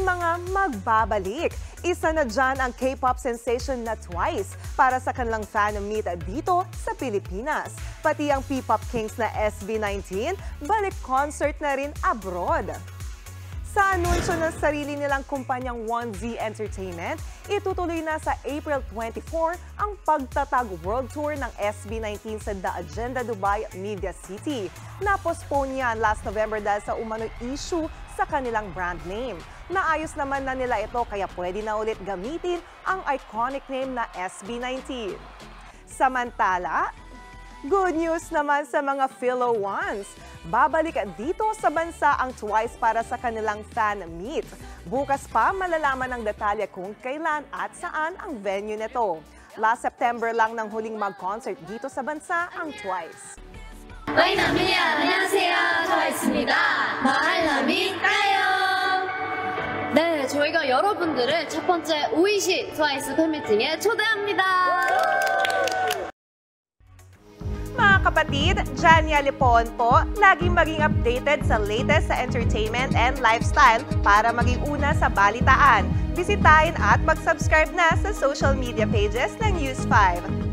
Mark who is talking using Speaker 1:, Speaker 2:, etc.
Speaker 1: mga magbabalik. Isa na dyan ang K-pop sensation na TWICE para sa kanilang fan meet dito sa Pilipinas. Pati ang P-pop kings na SB19, balik concert na rin abroad. Sa anunsyo ng sarili nilang kumpanyang 1Z Entertainment, itutuloy na sa April 24 ang pagtatag World Tour ng SB19 sa The Agenda Dubai Media City. Na-postpone yan last November dahil sa umano'y issue sa kanilang brand name. Naayos naman na nila ito kaya pwede na ulit gamitin ang iconic name na SB19. Samantala, good news naman sa mga Philo Ones. Babalik dito sa bansa ang TWICE para sa kanilang fan meet. Bukas pa malalaman ang detalye kung kailan at saan ang venue nito. Last September lang nang huling mag-concert dito sa bansa ang TWICE.
Speaker 2: 와이나미 안녕하세요, 트와이스입니다. 마할나미 까요. 네, 저희가 여러분들을 첫 번째 오이시 트와이스 팬미팅에 초대합니다.
Speaker 1: Mga kapatid, Jania Lipon po, laging maging updated sa latest sa entertainment and lifestyle para maging una sa balitaan. Bisitahin at mag-subscribe na sa social media pages ng News 5.